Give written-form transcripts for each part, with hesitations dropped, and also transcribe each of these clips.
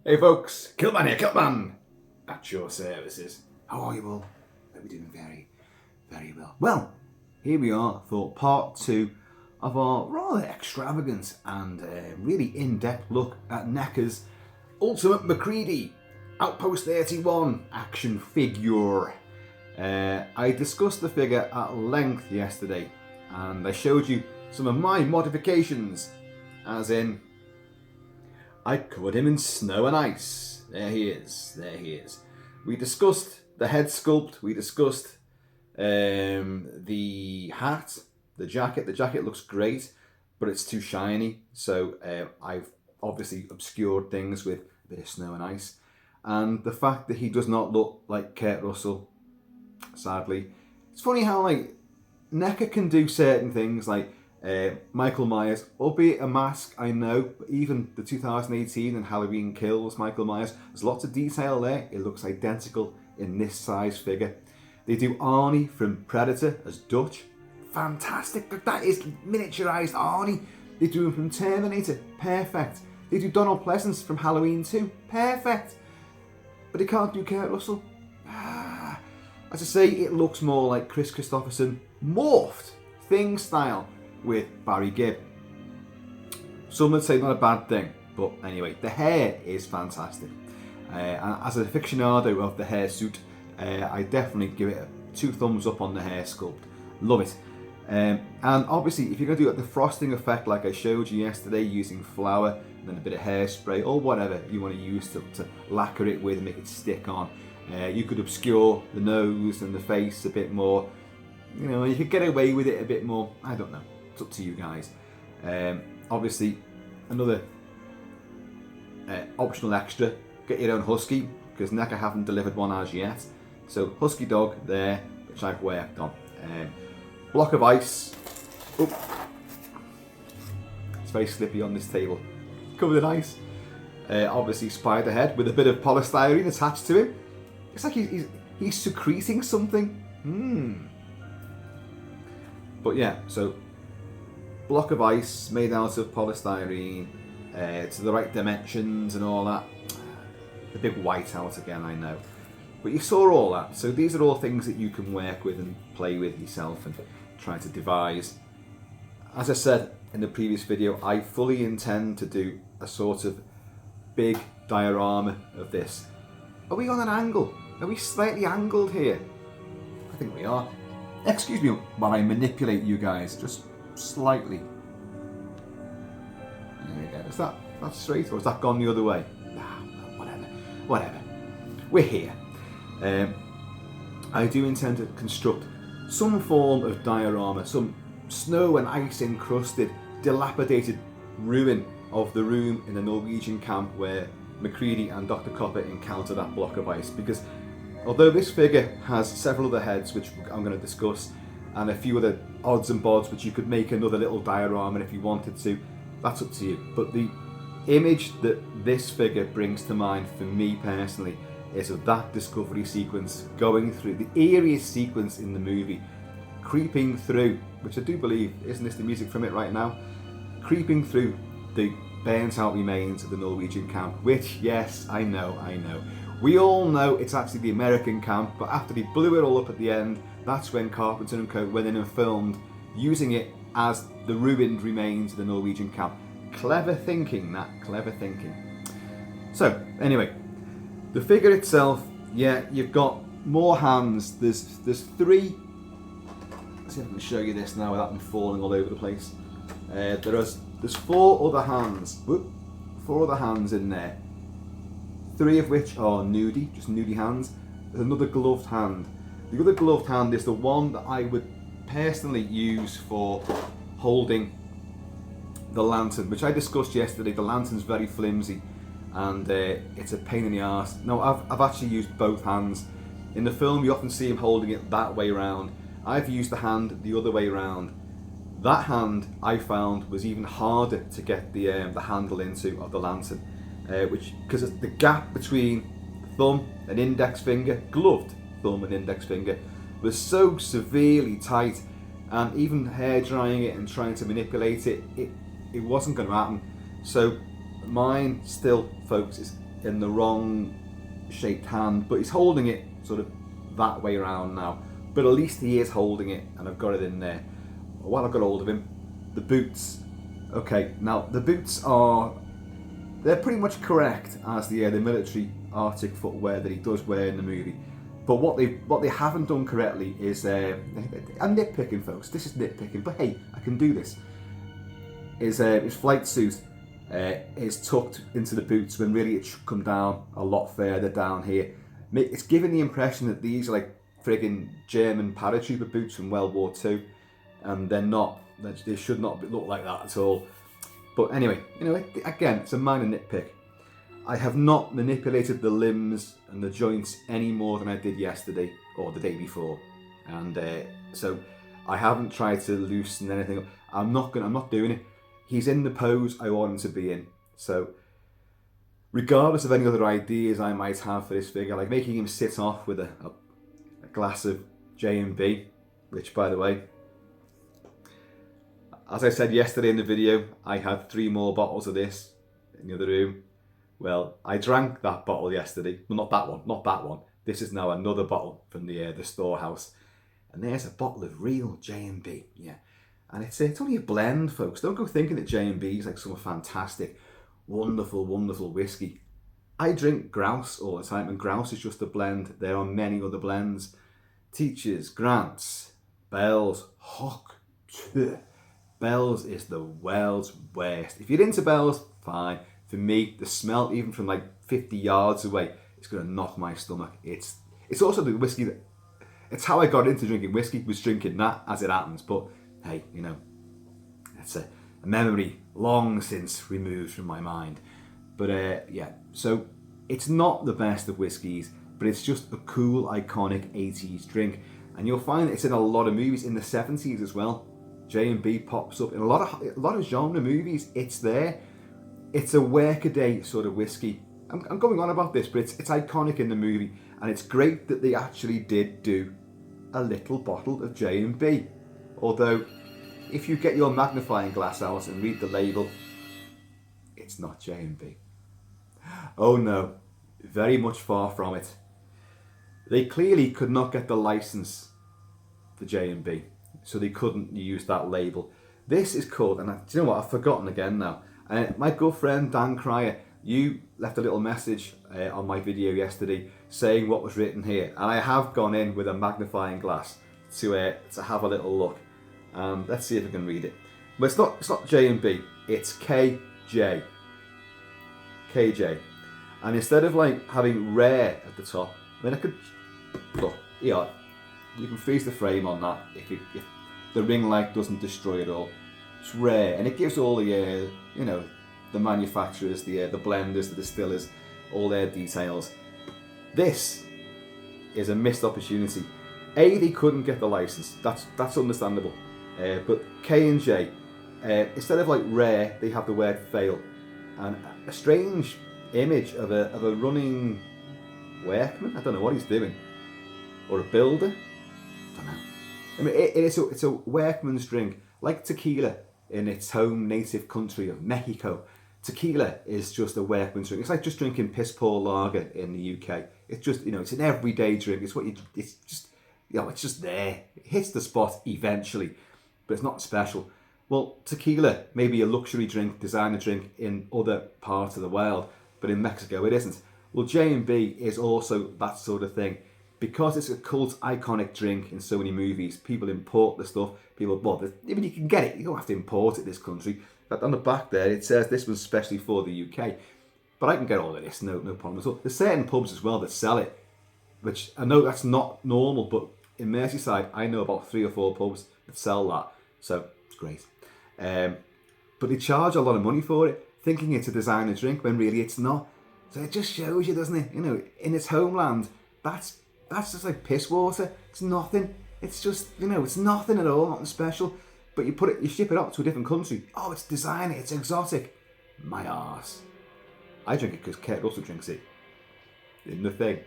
Hey folks, Kilt-Man here, Kilt-Man! At your services. How are you all? Hope you're doing very, very well. Well, here we are for part 2 of our rather extravagant and really in-depth look at Neca's Ultimate Macready Outpost 31 action figure. I discussed the figure at length yesterday and I showed you some of my modifications, as in I covered him in snow and ice. There he is. We discussed the head sculpt. We discussed the hat, the jacket. The jacket looks great, but it's too shiny. So I've obviously obscured things with a bit of snow and ice. And the fact that he does not look like Kurt Russell, sadly. It's funny how Neca can do certain things like Michael Myers, albeit a mask, I know, but even the 2018 and Halloween Kills Michael Myers, there's lots of detail there. It looks identical in this size figure. They do Arnie from Predator as Dutch. Fantastic. That is miniaturized Arnie. They do him from Terminator. Perfect. They do Donald Pleasance from Halloween 2. Perfect. But they can't do Kurt Russell. As I say, it looks more like Chris Christopherson morphed Thing style with Barry Gibb. Some would say not a bad thing, but anyway, the hair is fantastic. And as a aficionado of the hair suit, I definitely give it 2 thumbs up on the hair sculpt. Love it. And obviously, if you're going to do the frosting effect like I showed you yesterday, using flour and then a bit of hairspray or whatever you want to use to lacquer it with and make it stick on, you could obscure the nose and the face a bit more. You know, you could get away with it a bit more. I don't know. It's up to you guys. Obviously, another optional extra, get your own husky, because Neca haven't delivered one as yet. So husky dog there, which I've worked on. Block of ice. Oh, it's very slippy on this table. Covered in ice. Obviously spider head with a bit of polystyrene attached to him. It's like he's secreting something. But yeah, so block of ice made out of polystyrene, to the right dimensions and all that. The big whiteout again, I know. But you saw all that. So these are all things that you can work with and play with yourself and try to devise. As I said in the previous video, I fully intend to do a sort of big diorama of this. Are we on an angle? Are we slightly angled here? I think we are. Excuse me while I manipulate you guys, just slightly. There we go. Is that straight or has that gone the other way? Whatever. We're here. I do intend to construct some form of diorama, some snow and ice encrusted, dilapidated ruin of the room in the Norwegian camp where Macready and Dr. Copper encounter that block of ice, because although this figure has several other heads which I'm going to discuss and a few other odds and bods which you could make another little diorama if you wanted to, that's up to you. But the image that this figure brings to mind for me personally is of that discovery sequence going through, the eeriest sequence in the movie, creeping through, which I do believe, isn't this the music from it right now? Creeping through the burnt out remains of the Norwegian camp, which, yes, I know. We all know it's actually the American camp, but after they blew it all up at the end, that's when Carpenter and Co went in and filmed, using it as the ruined remains of the Norwegian camp. Clever thinking, that. Clever thinking. So, anyway, the figure itself, yeah, you've got more hands. There's 3. Let's see if I can show you this now without them falling all over the place. There's 4 other hands. 4 other hands in there. 3 of which are nudie, just nudie hands. There's another gloved hand. The other gloved hand is the one that I would personally use for holding the lantern, which I discussed yesterday. The lantern's very flimsy and it's a pain in the arse. No, I've actually used both hands. In the film you often see him holding it that way round. I've used the hand the other way round. That hand I found was even harder to get the handle into of the lantern, because the gap between thumb and index finger, gloved thumb and index finger, was so severely tight, and even hair drying it and trying to manipulate it, it wasn't going to happen. So mine still, folks, is in the wrong shaped hand, but he's holding it sort of that way around now. But at least he is holding it, and I've got it in there. While I've got hold of him, the boots. Okay, now the boots they're pretty much correct as the military Arctic footwear that he does wear in the movie. But what they haven't done correctly is I'm nitpicking, folks. This is nitpicking, but hey, I can do this. His flight suit is tucked into the boots when really it should come down a lot further down here. It's giving the impression that these are like friggin' German paratrooper boots from World War II, and they're not. They should not look like that at all. But anyway, again, it's a minor nitpick. I have not manipulated the limbs and the joints any more than I did yesterday or the day before, and so I haven't tried to loosen anything up. I'm not doing it. He's in the pose I want him to be in. So, regardless of any other ideas I might have for this figure, like making him sit off with a glass of J&B, which, by the way, as I said yesterday in the video, I had 3 more bottles of this in the other room. Well, I drank that bottle yesterday. Well, not that one. This is now another bottle from the storehouse. And there's a bottle of real J&B, yeah. And it's only a blend, folks. Don't go thinking that J&B is like some fantastic, wonderful, wonderful whiskey. I drink Grouse all the time, and Grouse is just a blend. There are many other blends. Teachers, Grants, Bell's, Hock. Bell's is the world's worst. If you're into Bell's, fine. For me, the smell, even from like 50 yards away, it's going to knock my stomach. It's also the whiskey that... It's how I got into drinking whiskey, was drinking that, as it happens. But hey, that's a memory long since removed from my mind. But yeah, so it's not the best of whiskies, but it's just a cool, iconic 80s drink. And you'll find it's in a lot of movies in the 70s as well. J&B pops up in a lot of genre movies. It's there. It's a workaday sort of whiskey. I'm going on about this, but it's iconic in the movie, and it's great that they actually did do a little bottle of J&B. Although, if you get your magnifying glass out and read the label, it's not J&B. Oh no, very much far from it. They clearly could not get the license for J&B, so they couldn't use that label. This is called, and do you know what, I've forgotten again now. My good friend Dan Cryer, you left a little message on my video yesterday saying what was written here, and I have gone in with a magnifying glass to have a little look. Let's see if I can read it. But it's not J&B, it's KJ. KJ. And instead of like having rare at the top, I mean, I could look. Yeah, you can freeze the frame on that if the ring light doesn't destroy it all. It's rare, and it gives all the the manufacturers, the blenders, the distillers, all their details. This is a missed opportunity. They couldn't get the license. That's understandable. But K&J, instead of like rare, they have the word fail, and a strange image of a running workman. I don't know what he's doing, or a builder. I don't know. I mean, it's a workman's drink, like tequila in its home native country of Mexico. Tequila is just a workman's drink. It's like just drinking piss poor lager in the UK. It's just it's an everyday drink. It's just there. It hits the spot eventually, but it's not special. Well, tequila may be a luxury drink, designer drink in other parts of the world, but in Mexico it isn't. Well, J&B is also that sort of thing. Because it's a cult, iconic drink in so many movies, people import the stuff. You can get it. You don't have to import it in this country. But on the back there, it says this one's specially for the UK. But I can get all of this, no problem at all. There's certain pubs as well that sell it, which I know that's not normal, but in Merseyside, I know about 3 or 4 pubs that sell that. So, it's great. But they charge a lot of money for it, thinking it's a designer drink when really it's not. So it just shows you, doesn't it? In its homeland, that's just like piss water. It's nothing. It's just, it's nothing at all, nothing special. But you ship it up to a different country. Oh, it's designer, it's exotic. My arse. I drink it because Kurt also drinks it. In the thing.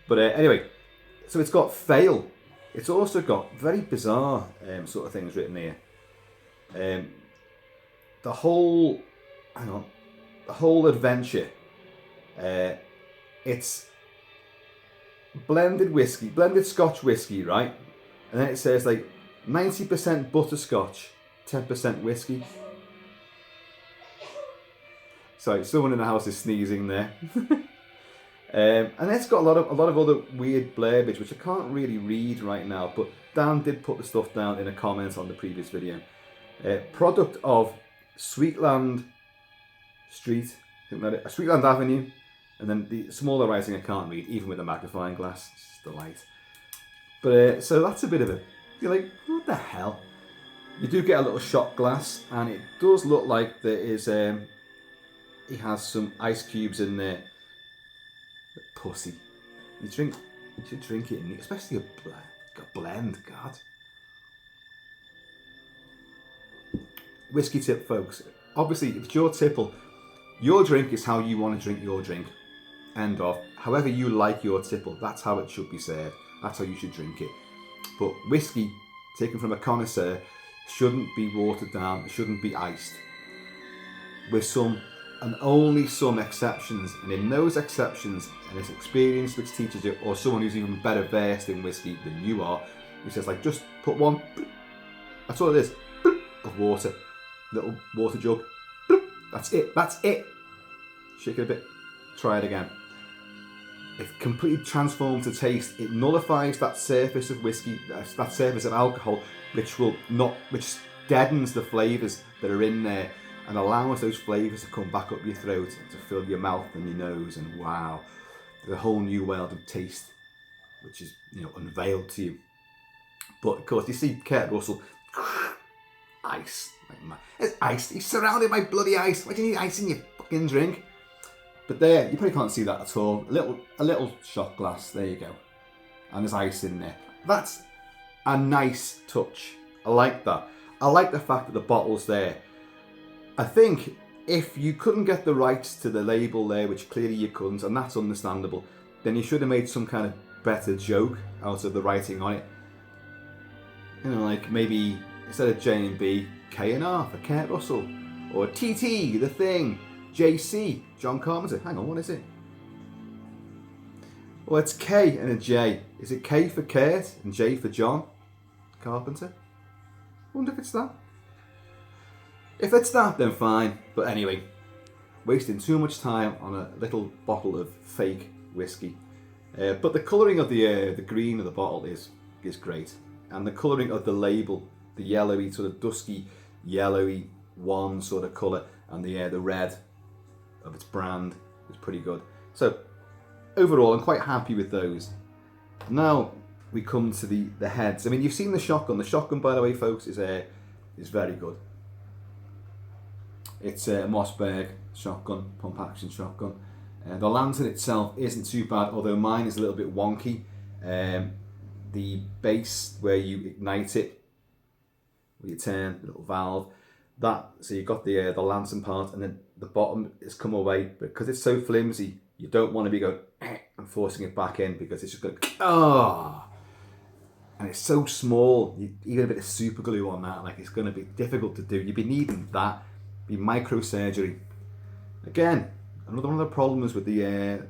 But anyway, so it's got fail. It's also got very bizarre sort of things written here. The whole adventure It's blended whiskey, blended Scotch whiskey, right? And then it says like 90% butterscotch, 10% whiskey. Sorry, someone in the house is sneezing there. And it's got a lot of other weird blurbiage, which I can't really read right now, but Dan did put the stuff down in a comment on the previous video. Product of Sweetland Street, Sweetland Avenue, and then the smaller writing I can't read, even with a magnifying glass. It's just a light. But so that's a bit of a, you're like, what the hell? You do get a little shot glass, and it does look like there is, he has some ice cubes in there. Pussy. You should drink it, especially a blend, God. Whiskey tip, folks. Obviously, if it's your tipple, your drink is how you want to drink your drink. End of. However you like your tipple, that's how it should be served. That's how you should drink it. But whiskey, taken from a connoisseur, shouldn't be watered down, it shouldn't be iced. With some, and only some exceptions, and in those exceptions, and it's experience which teaches you, or someone who's even better versed in whiskey than you are, who says like, just put one, that's all it is, of water, little water jug, that's it, shake it a bit, try it again. It completely transforms the taste. It nullifies that surface of whiskey, that surface of alcohol, which deadens the flavours that are in there and allows those flavours to come back up your throat, to fill your mouth and your nose, and wow, there's a whole new world of taste, which is, you know, unveiled to you. But of course, you see Kurt Russell, ice, it's ice. He's surrounded by bloody ice. Why do you need ice in your fucking drink? But there, you probably can't see that at all. A little shot glass, there you go. And there's ice in there. That's a nice touch. I like that. I like the fact that the bottle's there. I think if you couldn't get the rights to the label there, which clearly you couldn't, and that's understandable, then you should have made some kind of better joke out of the writing on it. You know, like maybe instead of J and B, K and R for Kurt Russell. Or TT, The Thing. JC, John Carpenter. Hang on, what is it? Well, it's K and a J. Is it K for Kurt and J for John Carpenter? I wonder if it's that. If it's that, then fine. But anyway, wasting too much time on a little bottle of fake whiskey. But the colouring of the green of the bottle is great. And the colouring of the label, the yellowy, sort of dusky, yellowy one sort of colour, and the red of its brand is pretty good. So overall, I'm quite happy with those. Now we come to the heads. I mean, you've seen the shotgun. The shotgun, by the way, folks, is very good. It's a Mossberg shotgun, pump action shotgun. The lantern itself isn't too bad, although mine is a little bit wonky. The base where you ignite it, where you turn the little valve, so you've got the lantern part, and then the bottom has come away, but because it's so flimsy, you don't want to be going and forcing it back in, because it's just going and it's so small. Even a bit of super glue on that, like, it's going to be difficult to do. You'd be needing that, be microsurgery. Again, another one of the problems with the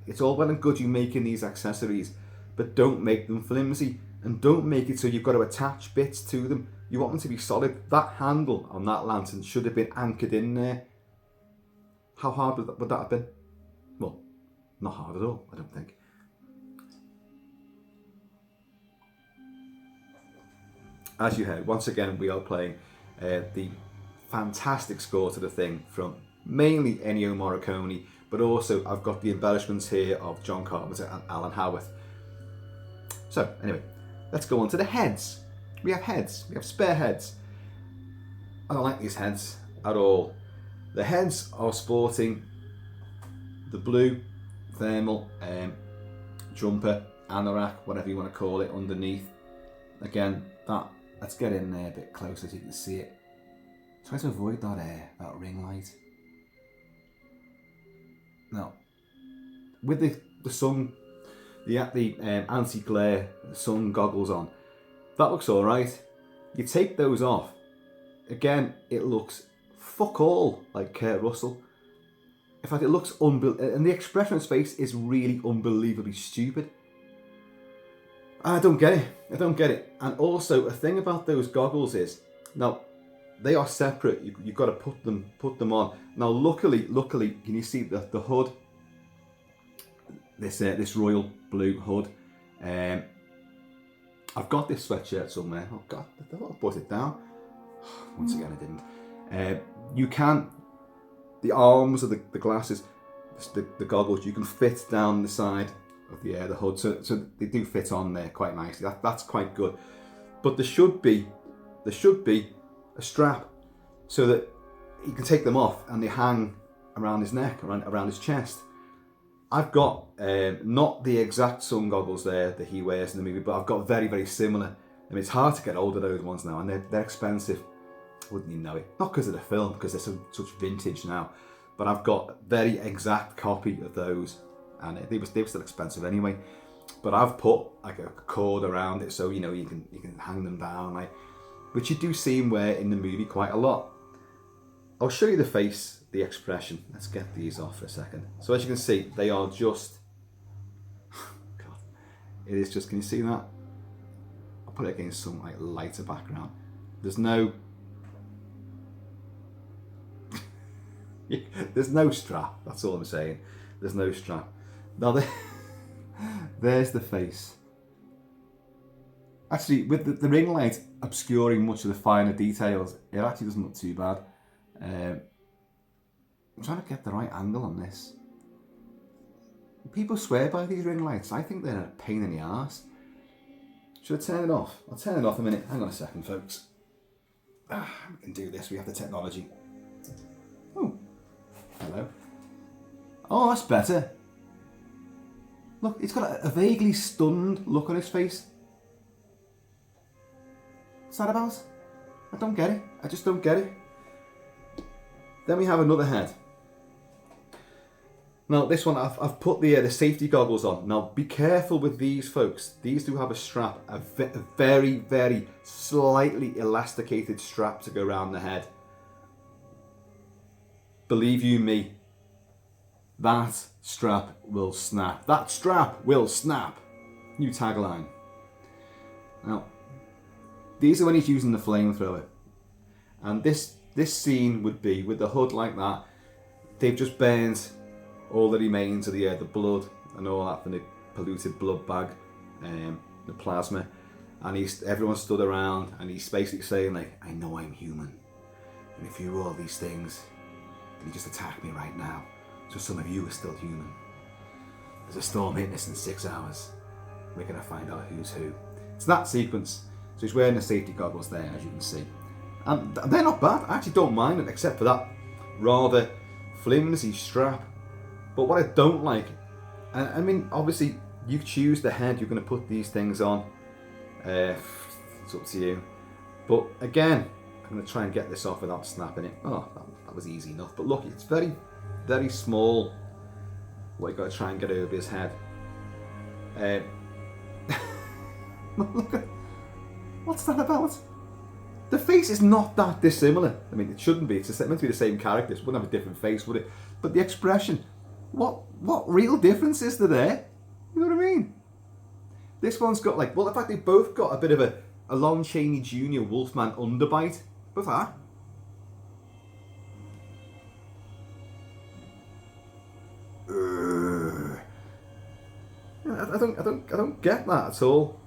it's all well and good you making these accessories, but don't make them flimsy, and don't make it so you've got to attach bits to them. You want them to be solid. That handle on that lantern should have been anchored in there. How hard would that have been? Well, not hard at all, I don't think. As you heard, once again, we are playing the fantastic score to the thing from mainly Ennio Morricone, but also I've got the embellishments here of John Carpenter and Alan Howarth. So, anyway, let's go on to the heads. We have heads. We have spare heads. I don't like these heads at all. The heads are sporting the blue thermal jumper, anorak, whatever you want to call it, underneath. Again, let's get in there a bit closer so you can see it. Try to avoid that ring light. Now, with the sun, the anti-glare sun goggles on, that looks alright. You take those off, again, it looks fuck all like Kurt Russell. In fact, it looks unbelievable, and the expression on his face is really unbelievably stupid. I don't get it. I don't get it. And also, a thing about those goggles is, now, they are separate. You've got to put them on. Now, luckily, can you see the hood? This royal blue hood. I've got this sweatshirt somewhere. Oh God, I thought I put it down. Once again, I didn't. You can, the arms of the glasses, the goggles, you can fit down the side of the hood, so they do fit on there quite nicely. That's quite good. But there should be a strap so that you can take them off and they hang around his neck, around his chest. I've got not the exact sun goggles there that he wears in the movie, but I've got very, very similar. I mean, it's hard to get hold of those ones now, and they're expensive. Wouldn't you know it? Not because of the film, because they're such vintage now. But I've got a very exact copy of those, and they were still expensive anyway. But I've put like a cord around it, so you know you can hang them down, like, which you do see him wear in the movie quite a lot. I'll show you the face, the expression. Let's get these off for a second. So as you can see, they are just, God, it is just, can you see that? I'll put it against some like lighter background. There's no strap, that's all I'm saying. There's no strap. Now there's the face. Actually, with the ring light obscuring much of the finer details, it actually doesn't look too bad. I'm trying to get the right angle on this. People swear by these ring lights. I think they're a pain in the arse. Should I turn it off? I'll turn it off in a minute. Hang on a second, folks. We can do this. We have the technology. Oh, hello. Oh, that's better. Look, he's got a vaguely stunned look on his face. What's that about? I don't get it. I just don't get it. Then we have another head. Now this one, I've put the safety goggles on. Now be careful with these, folks. These do have a strap, a very, very slightly elasticated strap to go around the head. Believe you me, that strap will snap. That strap will snap. New tagline. Now, these are when he's using the flamethrower. And this scene would be with the hood like that. They've just burned all the remains of the blood and all that from the polluted blood bag, the plasma, and everyone stood around, and he's basically saying like, I know I'm human, and if you were all these things, then you just attack me right now, so some of you are still human. There's a storm hitting us in 6 hours. We're gonna find out who's who. It's that sequence. So he's wearing the safety goggles there, as you can see. And they're not bad. I actually don't mind them, except for that rather flimsy strap. But what I don't like, and I mean, obviously, you choose the head you're going to put these things on. It's up to you. But again, I'm going to try and get this off without snapping it. Oh, that was easy enough. But look, it's very, very small. What you've got to try and get over his head. Look at, what's that about? The face is not that dissimilar. I mean, it shouldn't be. It's meant to be the same character. It wouldn't have a different face, would it? But the expression, what real difference is there? You know what I mean? This one's got like, well, in fact, they've both got a bit of a Lon Chaney Jr. Wolfman underbite. Both are. I don't get that at all.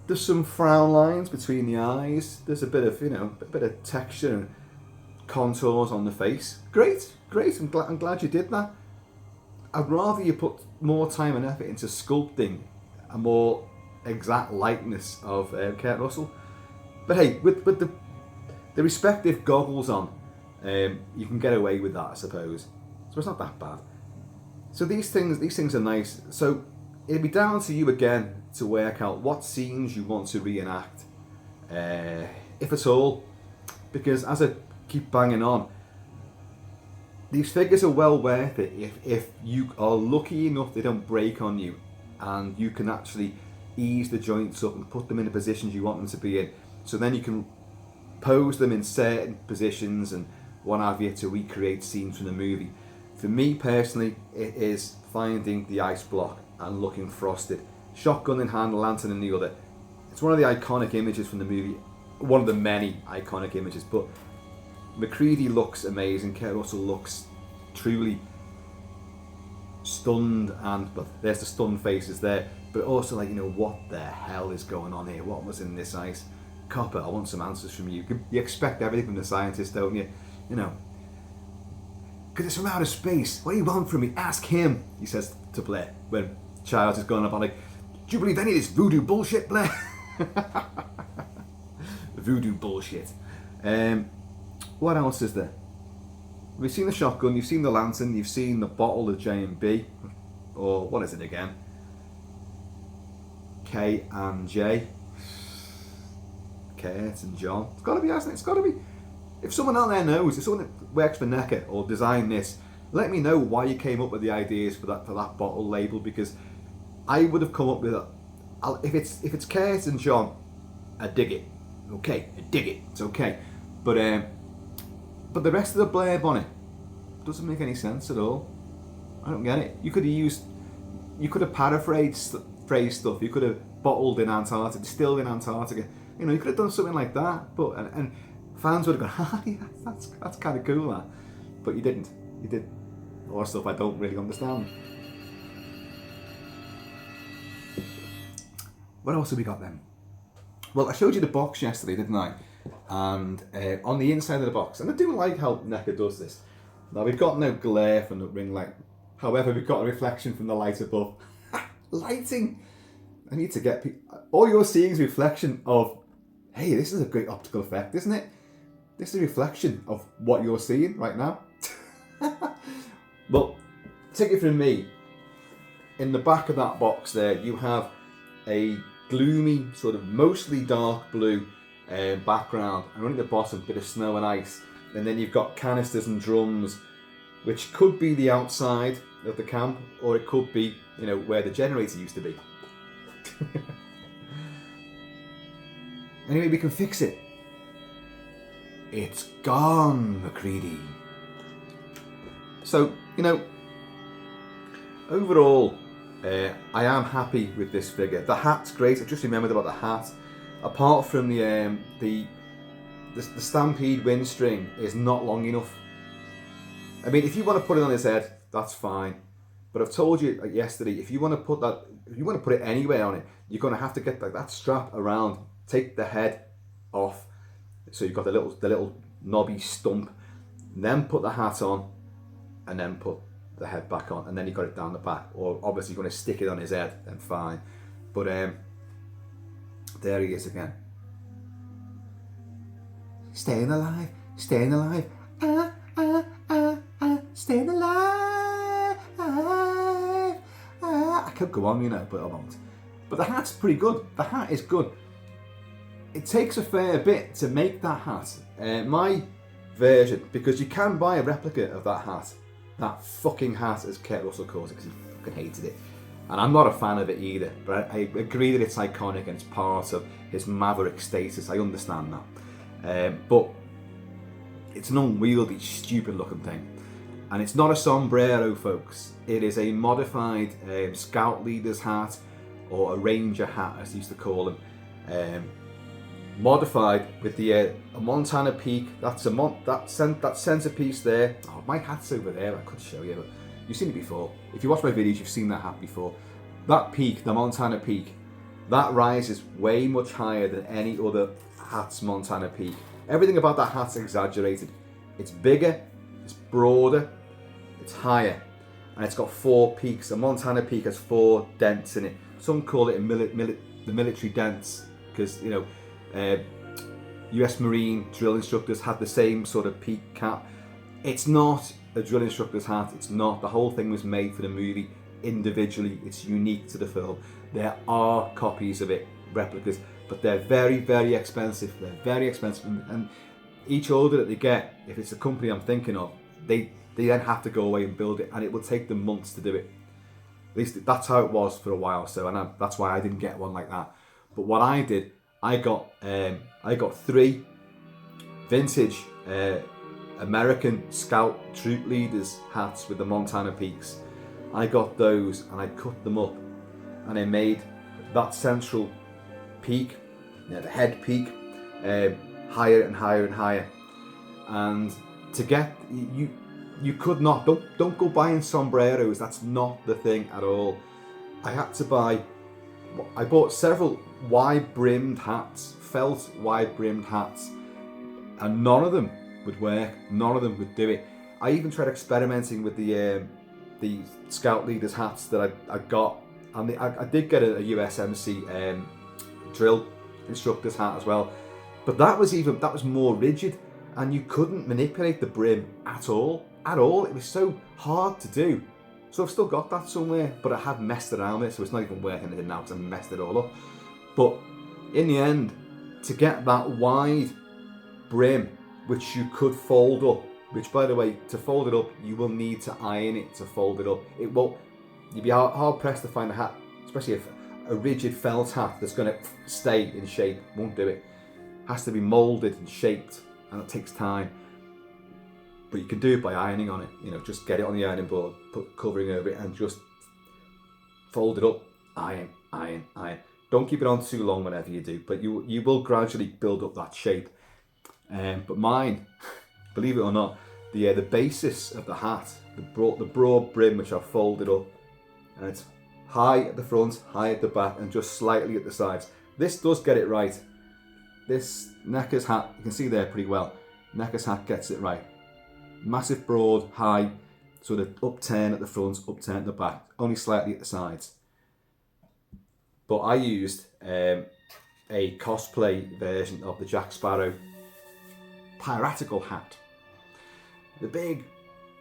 There's some frown lines between the eyes. There's a bit of, a bit of texture and contours on the face. Great. I'm glad you did that. I'd rather you put more time and effort into sculpting a more exact likeness of Kurt Russell. But hey, with the respective goggles on, you can get away with that, I suppose. So it's not that bad. So these things are nice. So it'll be down to you again to work out what scenes you want to reenact, if at all. Because as I keep banging on, these figures are well worth it if you are lucky enough they don't break on you, and you can actually ease the joints up and put them in the positions you want them to be in. So then you can pose them in certain positions and what have you, to recreate scenes from the movie. For me personally, it is finding the ice block and looking frosted. Shotgun in hand, lantern in the other. It's one of the iconic images from the movie. One of the many iconic images. But Macready looks amazing. Kurt Russell looks truly stunned, and but there's the stunned faces there. But also, like, you know, what the hell is going on here? What was in this ice? Copper, I want some answers from you. You expect everything from the scientist, don't you? You know, because it's from outer space. What do you want from me? Ask him, he says to Blair when Childs is going up on, like, do you believe any of this voodoo bullshit, Blair? Voodoo bullshit. What else is there? We've seen the shotgun, you've seen the lantern, you've seen the bottle of J&B, or what is it again? K and J. Kurt and John. It's got to be, hasn't it? It's got to be. If someone out there knows, if someone that works for Neca or designed this, let me know why you came up with the ideas for that bottle label, because I would have come up with it. If it's Kurt and John, I dig it. Okay, I dig it. It's okay. But the rest of the blurb on it doesn't make any sense at all. I don't get it. You could have paraphrased stuff. You could have bottled in Antarctica, distilled in Antarctica. You know, you could have done something like that. But and fans would have gone, ah, yeah, that's kind of cool, that. But you didn't. You did a lot of stuff I don't really understand. What else have we got then? Well, I showed you the box yesterday, didn't I? And on the inside of the box, and I do like how Neca does this. Now, we've got no glare from the ring light. However, we've got a reflection from the light above. Lighting! I need to get people... All you're seeing is a reflection of, hey, this is a great optical effect, isn't it? This is a reflection of what you're seeing right now. Well, take it from me. In the back of that box there, you have a gloomy, sort of mostly dark blue background, and running at the bottom, a bit of snow and ice. And then you've got canisters and drums, which could be the outside of the camp, or it could be, you know, where the generator used to be. Anyway, we can fix it. It's gone, Macready. So, you know, overall, I am happy with this figure. The hat's great. I just remembered about the hat. Apart from the Stampede windstring is not long enough. I mean, if you want to put it on his head, that's fine. But I've told you yesterday, if you want to put it anywhere on it, you're going to have to get that strap around, take the head off, so you've got the little knobby stump, then put the hat on, and then put the head back on, and then you've got it down the back. Or obviously you're going to stick it on his head, then fine. But there he is again. Staying alive, staying alive, staying alive. I could go on, you know, but I won't. But the hat's pretty good. The hat is good. It takes a fair bit to make that hat. My version, because you can buy a replica of that hat. That fucking hat, as Kurt Russell calls it, because he fucking hated it. And I'm not a fan of it either, but I agree that it's iconic and it's part of his maverick status. I understand that. But it's an unwieldy, stupid looking thing. And it's not a sombrero, folks. It is a modified scout leader's hat, or a ranger hat, as they used to call them. Modified with a Montana Peak. That's that centerpiece there. Oh, my hat's over there. I could show you, but you've seen it before. If you watch my videos, you've seen that hat before. That peak, the Montana Peak, that rises way much higher than any other hat's Montana Peak. Everything about that hat's exaggerated. It's bigger, it's broader, it's higher, and it's got 4 peaks. A Montana Peak has 4 dents in it. Some call it the military dents, because, you know, US Marine drill instructors had the same sort of peak cap. It's not a drill instructor's hat. It's not. The whole thing was made for the movie individually. It's unique to the film. There are copies of it, replicas, but they're very, very expensive. They're very expensive, and each order that they get, if it's a company I'm thinking of, they then have to go away and build it, and it will take them months to do it. At least that's how it was for a while. So, and that's why I didn't get one like that. But what I did, I got 3 vintage American Scout troop leaders hats with the Montana peaks. I got those and I cut them up and I made that central peak, the head peak, higher and higher and higher. And to get, you could not, don't go buying sombreros, that's not the thing at all. I bought several wide-brimmed hats, felt wide-brimmed hats, and none of them would work, none of them would do it. I even tried experimenting with the Scout Leaders hats that I got, and I did get a USMC drill instructor's hat as well, but that was more rigid, and you couldn't manipulate the brim at all. It was so hard to do. So I've still got that somewhere, but I had messed around with it, so it's not even worth anything now because I messed it all up. But in the end, to get that wide brim, which you could fold up, which by the way, to fold it up, you will need to iron it to fold it up. It won't, you'd be hard pressed to find a hat, especially if a rigid felt hat that's going to stay in shape, won't do it. It has to be moulded and shaped, and it takes time. But you can do it by ironing on it, just get it on the ironing board, put covering over it and just fold it up, iron. Don't keep it on too long whenever you do, but you will gradually build up that shape. But mine, believe it or not, the basis of the hat, the broad brim which I've folded up, and it's high at the front, high at the back, and just slightly at the sides. This does get it right. This Knackers hat, you can see there pretty well, Knackers hat gets it right. Massive broad, high, sort of upturn at the front, upturn at the back, only slightly at the sides. But I used a cosplay version of the Jack Sparrow piratical hat. The big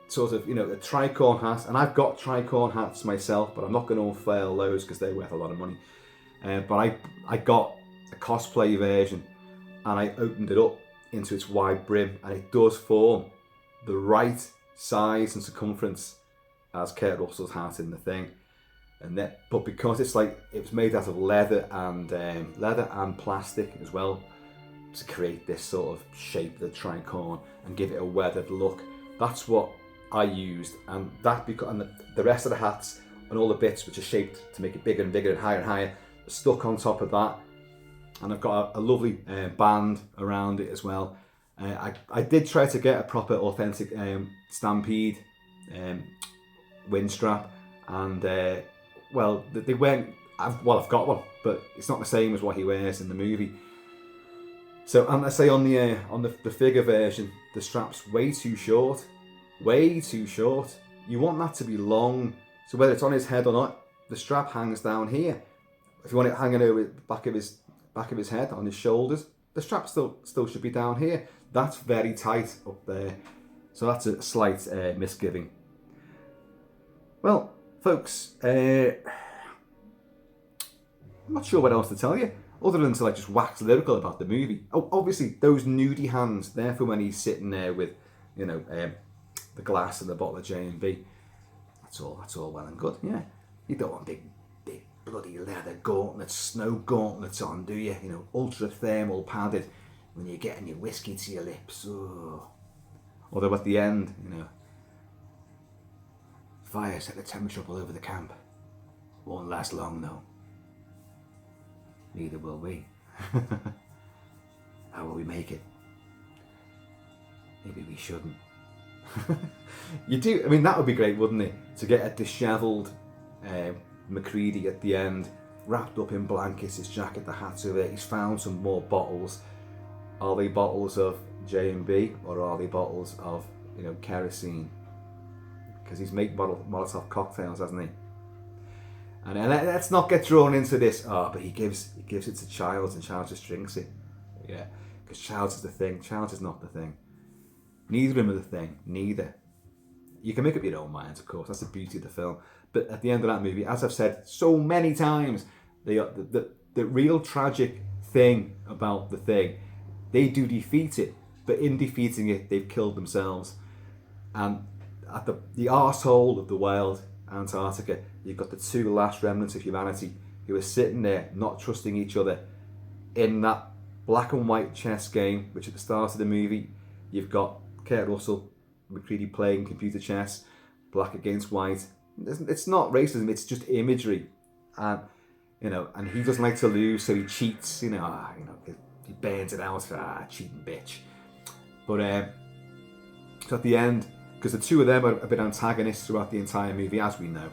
sort of, the tricorn hat, and I've got tricorn hats myself, but I'm not going to unfurl those because they're worth a lot of money. But I got a cosplay version and I opened it up into its wide brim, and it does form the right size and circumference as Kurt Russell's hat in the thing, but because it was made out of leather and plastic as well, to create this sort of shape, the tricorn, and give it a weathered look. That's what I used, and the rest of the hats and all the bits which are shaped to make it bigger and bigger and higher are stuck on top of that, and I've got a lovely band around it as well. I did try to get a proper authentic Stampede wind strap, and they weren't. I've got one, but it's not the same as what he wears in the movie. So, and I say on the figure version, the strap's way too short. You want that to be long, so whether it's on his head or not, the strap hangs down here. If you want it hanging over the back of his head, on his shoulders, the strap still should be down here. That's very tight up there, so that's a slight misgiving. Well, folks, I'm not sure what else to tell you, other than to just wax lyrical about the movie. Oh, obviously, those nudie hands, they're for when he's sitting there with, the glass and the bottle of J&B. That's all well and good, yeah. You don't want big bloody leather gauntlets, snow gauntlets on, do you? Ultra thermal padded when you're getting your whiskey to your lips. Oh. Although at the end, fire set the temperature up all over the camp. Won't last long though. Neither will we. How will we make it? Maybe we shouldn't. You do, that would be great, wouldn't it? To get a dishevelled Macready at the end, wrapped up in blankets, his jacket, the hat's over it. He's found some more bottles. Are they bottles of J&B or are they bottles of, kerosene? Because he's made Molotov cocktails, hasn't he? And let's not get drawn into this. But he gives it to Childs, and Childs just drinks it. Yeah, because Childs is the thing. Childs is not the thing. Neither of them are the thing. Neither. You can make up your own minds, of course. That's the beauty of the film. But at the end of that movie, as I've said so many times, the real tragic thing about the thing, they do defeat it, but in defeating it, they've killed themselves. And at the arsehole of the wild Antarctica, you've got the two last remnants of humanity who are sitting there not trusting each other in that black and white chess game, which at the start of the movie, you've got Kurt Russell, Macready playing computer chess, black against white. It's not racism, it's just imagery. And, you know, and he doesn't like to lose, so he cheats, you know, he burns it out, cheating bitch. But so at the end, because the two of them have been antagonists throughout the entire movie, as we know,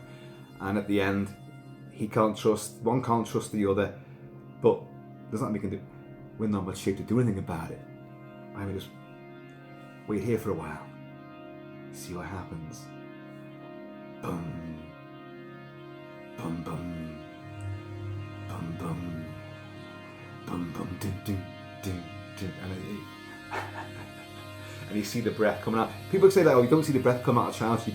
and at the end, one can't trust the other, but there's nothing we can do. We're not much shape to do anything about it. I mean, just wait here for a while, see what happens. Bum, bum, bum, bum, bum, bum, bum, ding, ding, ding, ding, and you see the breath coming out. People say that, oh, you don't see the breath come out of the child. You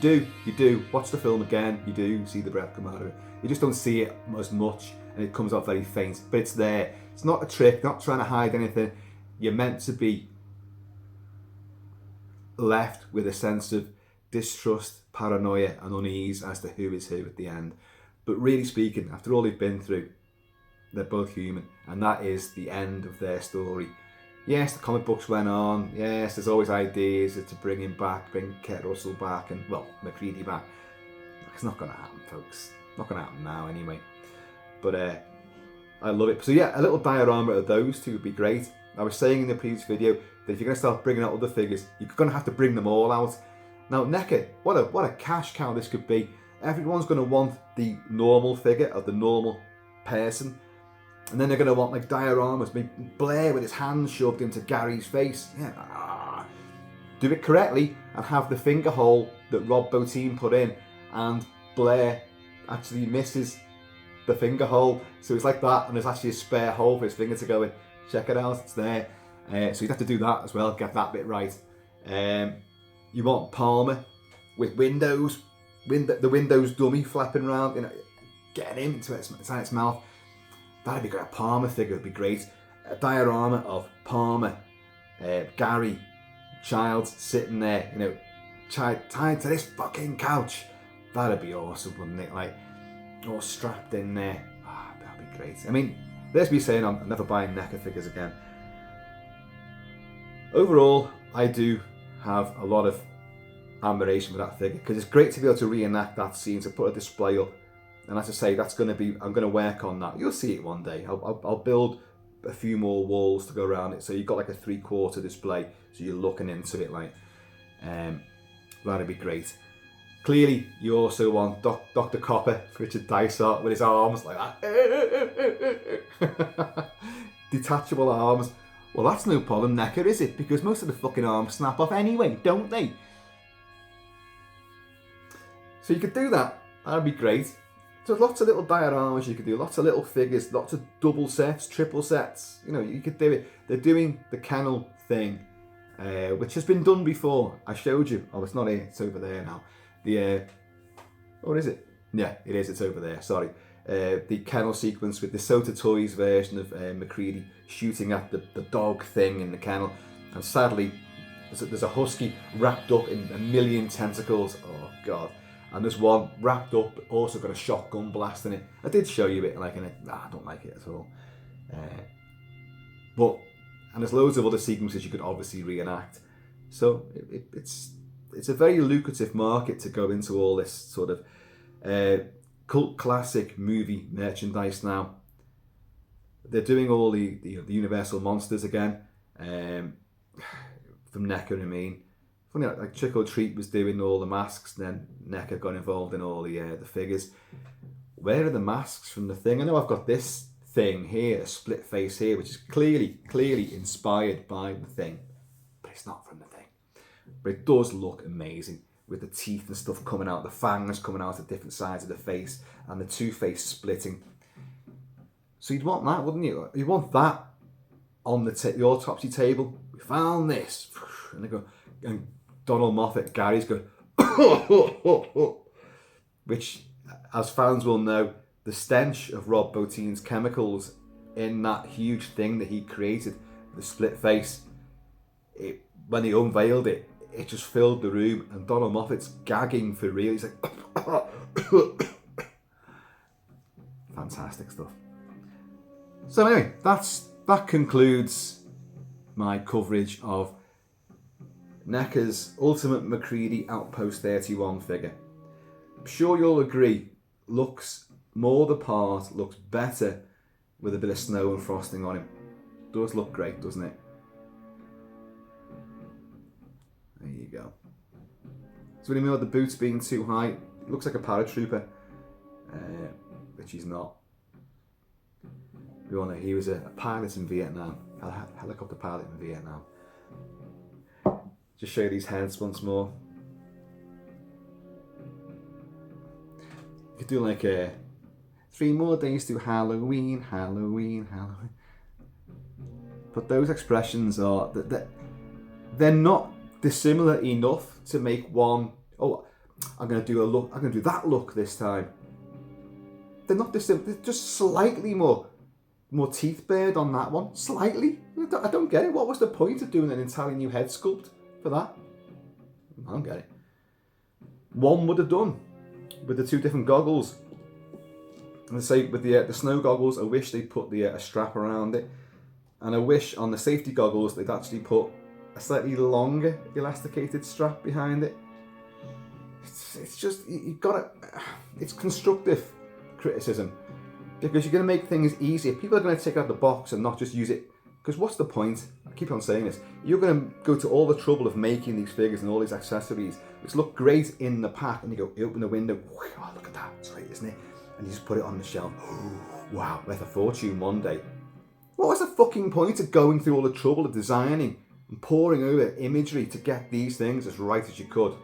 do. Watch the film again, you do see the breath come out of it. You just don't see it as much, and it comes out very faint, but it's there. It's not a trick, not trying to hide anything. You're meant to be left with a sense of distrust, paranoia, and unease as to who is who at the end. But really speaking, after all they've been through, they're both human, and that is the end of their story. Yes, the comic books went on. Yes, there's always ideas to bring him back, bring Kurt Russell back, and, well, Macready back. It's not going to happen, folks. Not going to happen now, anyway. But I love it. So yeah, a little diorama of those two would be great. I was saying in the previous video that if you're going to start bringing out other figures, you're going to have to bring them all out. Now, Neca, what a cash cow this could be. Everyone's going to want the normal figure of the normal person. And then they're going to want like dioramas, maybe Blair with his hands shoved into Gary's face. Yeah. Do it correctly and have the finger hole that Rob Bottin put in, and Blair actually misses the finger hole. So it's like that, and there's actually a spare hole for his finger to go in. Check it out, it's there. So you'd have to do that as well, get that bit right. You want Palmer with Windows, the Windows dummy flapping around, you know, getting him into its mouth. That'd be great. A Palmer figure would be great. A diorama of Palmer, Gary, Childs sitting there, you know, tied to this fucking couch. That'd be awesome, wouldn't it? Like, all strapped in there. That'd be great. I mean, let's be saying I'm never buying Neca figures again. Overall, I do have a lot of admiration for that figure, because it's great to be able to reenact that scene, to put a display up. And as I say, I'm going to work on that. You'll see it one day. I'll build a few more walls to go around it, so you've got like a 3/4 display, so you're looking into it like. That'd be great. Clearly, you also want Dr. Copper, Richard Dysart, with his arms like that. Detachable arms. Well, that's no problem, Neca, is it? Because most of the fucking arms snap off anyway, don't they? So you could do that. That'd be great. So lots of little dioramas you could do, lots of little figures, lots of double sets, triple sets. You know, you could do it. They're doing the kennel thing, which has been done before. I showed you. Oh, it's not here. It's over there now. What is it? Yeah, it is. It's over there. Sorry. The kennel sequence with the Sota Toys version of Macready shooting at the dog thing in the kennel. And sadly, there's a husky wrapped up in a million tentacles. Oh, God. And there's one wrapped up, but also got a shotgun blast in it. I did show you it, I don't like it at all. And there's loads of other sequences you could obviously reenact. So it's a very lucrative market to go into all this sort of cult classic movie merchandise now. They're doing all the Universal monsters again, from Neca, I mean. Funny, like Trick or Treat was doing all the masks, and then Neca got involved in all the figures. Where are the masks from the thing? I know I've got this thing here, a split face here, which is clearly inspired by the thing, but it's not from the thing. But it does look amazing, with the teeth and stuff coming out, the fangs coming out at different sides of the face, and the two-face splitting. So you'd want that, wouldn't you? You'd want that on the autopsy table. We found this, and they go, and Donald Moffat, Gary's going, which, as fans will know, the stench of Rob Bottin's chemicals in that huge thing that he created, the split face, when he unveiled it, it just filled the room, and Donald Moffat's gagging for real. He's like, fantastic stuff. So anyway, that concludes my coverage of Neca's Ultimate Macready Outpost 31 figure. I'm sure you'll agree, looks more the part, looks better with a bit of snow and frosting on him. Does look great, doesn't it? There you go. So when you know the boots being too high, it looks like a paratrooper, which he's not. We all know he was a pilot in Vietnam, a helicopter pilot in Vietnam. Just show you these heads once more. You could do like 3 more days to Halloween, Halloween, Halloween. But those expressions are they're not dissimilar enough to make one. Oh, I'm going to do a look. I'm going to do that look this time. They're not dissimilar. They're just slightly more teeth bared on that one. Slightly. I don't get it. What was the point of doing an entirely new head sculpt for that? I don't get it. One would have done with the 2 different goggles. And say with the snow goggles, I wish they put a strap around it, and I wish on the safety goggles they'd actually put a slightly longer elasticated strap behind it. It's just you've got to. It's constructive criticism because you're going to make things easier. People are going to take out the box and not just use it. Because what's the point? I keep on saying this. You're going to go to all the trouble of making these figures and all these accessories, which look great in the pack, and you open the window. Oh, look at that! It's great, isn't it? And you just put it on the shelf. Oh, wow, worth a fortune one day. What was the fucking point of going through all the trouble of designing and poring over imagery to get these things as right as you could?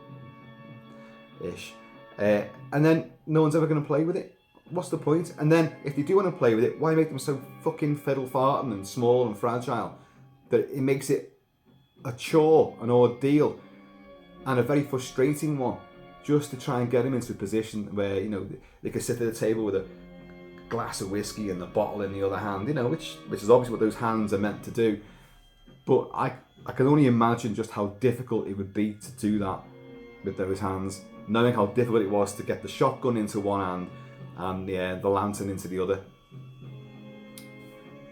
Ish. And then no one's ever going to play with it. What's the point? And then if you do want to play with it, why make them so fucking fiddle-farting and small and fragile that it makes it a chore, an ordeal, and a very frustrating one, just to try and get them into a position where, you know, they can sit at a table with a glass of whiskey and the bottle in the other hand, you know, which is obviously what those hands are meant to do. But I can only imagine just how difficult it would be to do that with those hands, knowing how difficult it was to get the shotgun into one hand and the lantern into the other.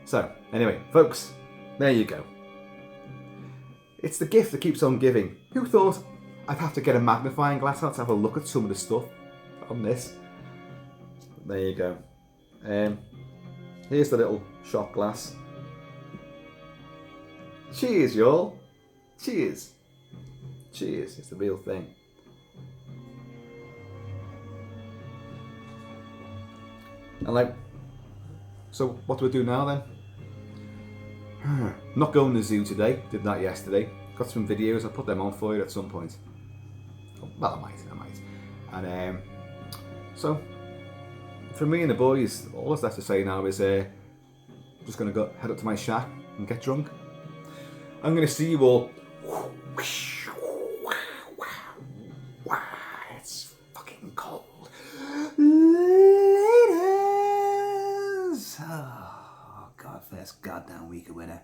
So, anyway, folks, there you go. It's the gift that keeps on giving. Who thought I'd have to get a magnifying glass out to have a look at some of the stuff on this? There you go. Here's the little shot glass. Cheers, y'all. Cheers. Cheers. It's the real thing. And so what do I do now then? Not going to the zoo today. Did that yesterday. Got some videos. I'll put them on for you at some point. Well, I might. And so for me and the boys, all that's left to say now is just going to head up to my shack and get drunk. I'm going to see you all. It's fucking cold. Laters. Oh, God, first goddamn week of winter.